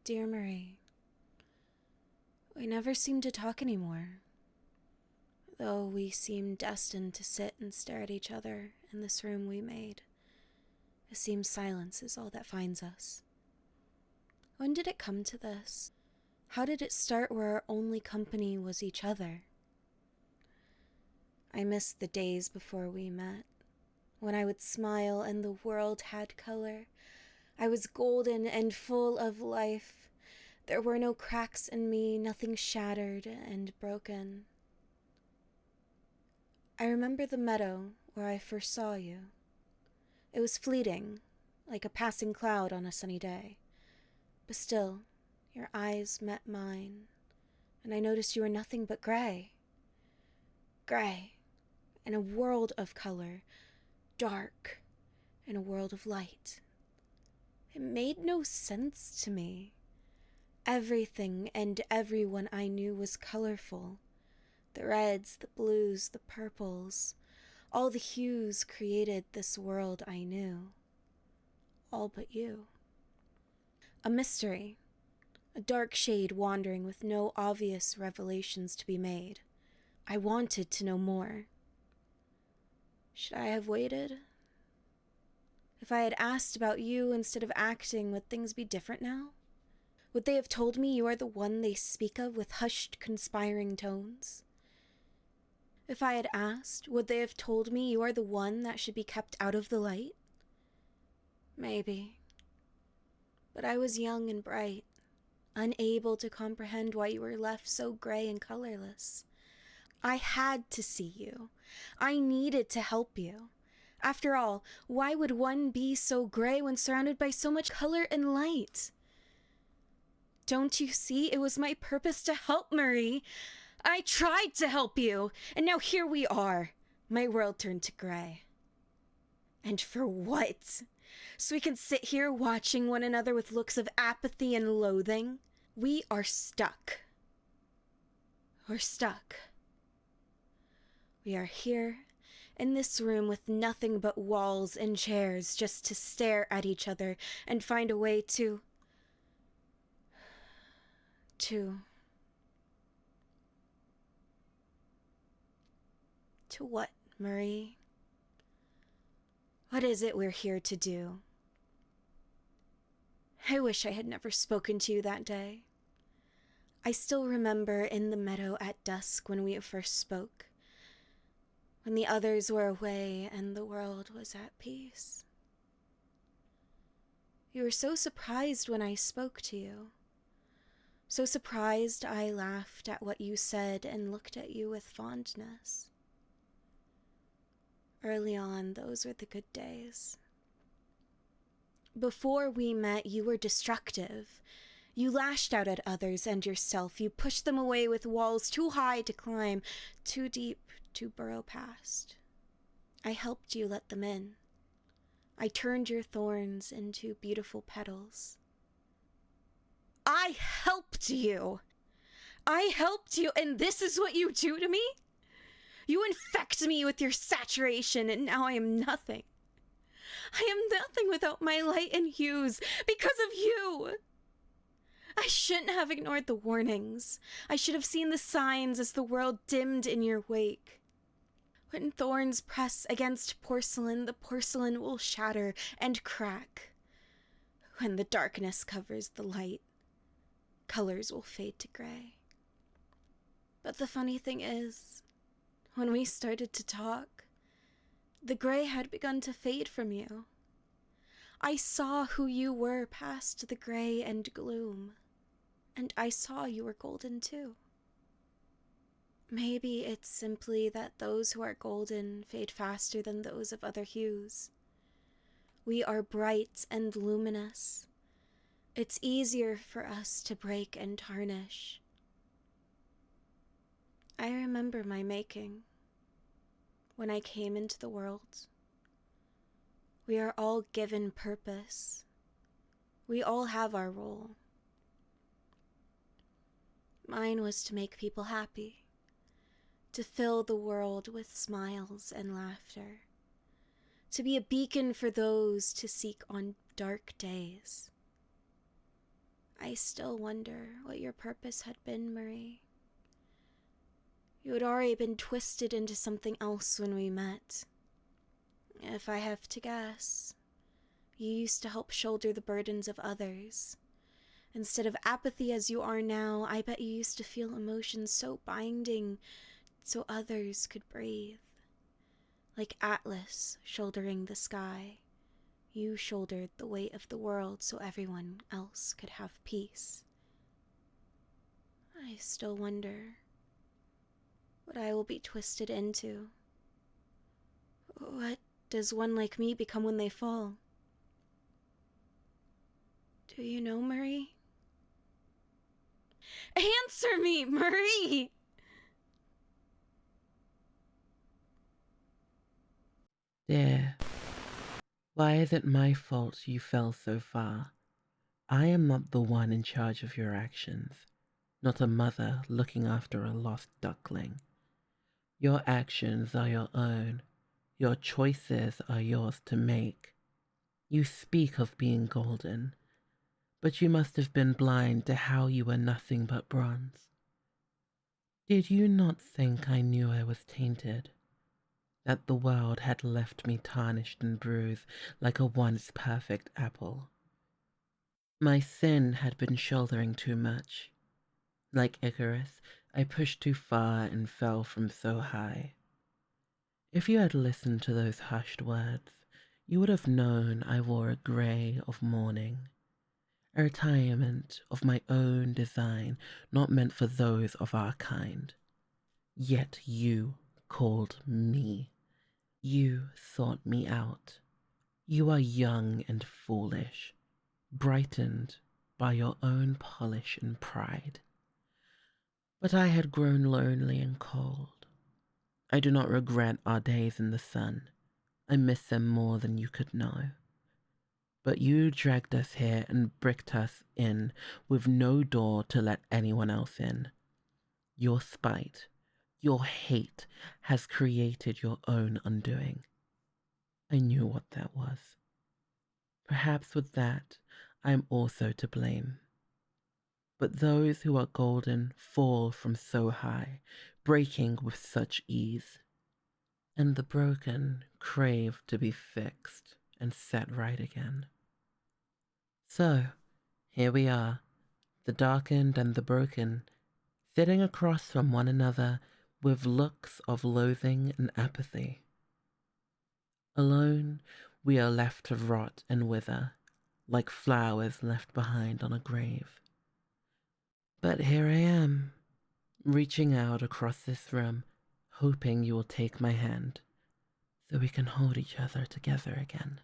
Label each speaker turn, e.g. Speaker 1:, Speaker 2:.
Speaker 1: Dear Marie, we never seem to talk anymore, though we seem destined to sit and stare at each other in this room we made. It seems silence is all that finds us. When did it come to this? How did it start where our only company was each other? I miss the days before we met, when I would smile and the world had color. I was golden and full of life. There were no cracks in me, nothing shattered and broken. I remember the meadow where I first saw you. It was fleeting, like a passing cloud on a sunny day. But still, your eyes met mine, and I noticed you were nothing but gray. Gray, in a world of color, dark, in a world of light. It made no sense to me. Everything and everyone I knew was colorful. The reds, the blues, the purples. All the hues created this world I knew. All but you. A mystery. A dark shade wandering with no obvious revelations to be made. I wanted to know more. Should I have waited? If I had asked about you instead of acting, would things be different now? Would they have told me you are the one they speak of with hushed, conspiring tones? If I had asked, would they have told me you are the one that should be kept out of the light? Maybe. But I was young and bright, unable to comprehend why you were left so gray and colorless. I had to see you. I needed to help you. After all, why would one be so gray when surrounded by so much color and light? Don't you see? It was my purpose to help, Marie. I tried to help you, and now here we are. My world turned to gray. And for what? So we can sit here watching one another with looks of apathy and loathing? We are stuck. We're stuck. We are here in this room with nothing but walls and chairs just to stare at each other and find a way to what, Marie? What is it we're here to do? I wish I had never spoken to you that day. I still remember in the meadow at dusk when we first spoke, when the others were away and the world was at peace. You were so surprised when I spoke to you. So surprised I laughed at what you said and looked at you with fondness. Early on, those were the good days. Before we met, you were destructive. You lashed out at others and yourself. You pushed them away with walls too high to climb, too deep to burrow past. I helped you let them in. I turned your thorns into beautiful petals. I helped you! I helped you, and this is what you do to me? You infect me with your saturation, and now I am nothing. I am nothing without my light and hues, because of you! I shouldn't have ignored the warnings. I should have seen the signs as the world dimmed in your wake. When thorns press against porcelain, the porcelain will shatter and crack. When the darkness covers the light, colors will fade to gray. But the funny thing is, when we started to talk, the gray had begun to fade from you. I saw who you were past the gray and gloom, and I saw you were golden too. Maybe it's simply that those who are golden fade faster than those of other hues. We are bright and luminous. It's easier for us to break and tarnish. I remember my making. When I came into the world, we are all given purpose. We all have our role. Mine was to make people happy, to fill the world with smiles and laughter, to be a beacon for those to seek on dark days. I I still wonder what your purpose had been, Marie. You had already been twisted into something else when we met. If I have to guess, you used to help shoulder the burdens of others. Instead of apathy as you are now, I bet you used to feel emotions so binding so others could breathe. Like Atlas shouldering the sky, you shouldered the weight of the world so everyone else could have peace. I still wonder what I will be twisted into. What does one like me become when they fall? Do you know, Marie? Answer me, Marie!
Speaker 2: Dear, why is it my fault you fell so far? I am not the one in charge of your actions, not a mother looking after a lost duckling. Your actions are your own. Your choices are yours to make. You speak of being golden, but you must have been blind to how you were nothing but bronze. Did you not think I knew I was tainted? That the world had left me tarnished and bruised like a once perfect apple? My sin had been shouldering too much. Like Icarus, I pushed too far and fell from so high. If you had listened to those hushed words, you would have known I wore a grey of mourning, a retirement of my own design, not meant for those of our kind. Yet you called me. You sought me out. You are young and foolish, brightened by your own polish and pride. But I had grown lonely and cold. I do not regret our days in the sun. I miss them more than you could know. But you dragged us here and bricked us in with no door to let anyone else in. Your spite, your hate has created your own undoing. I knew what that was. Perhaps with that, I am also to blame. But those who are golden fall from so high, breaking with such ease. And the broken crave to be fixed and set right again. So, here we are, the darkened and the broken, sitting across from one another with looks of loathing and apathy. Alone, we are left to rot and wither, like flowers left behind on a grave. But here I am, reaching out across this room, hoping you will take my hand, so we can hold each other together again.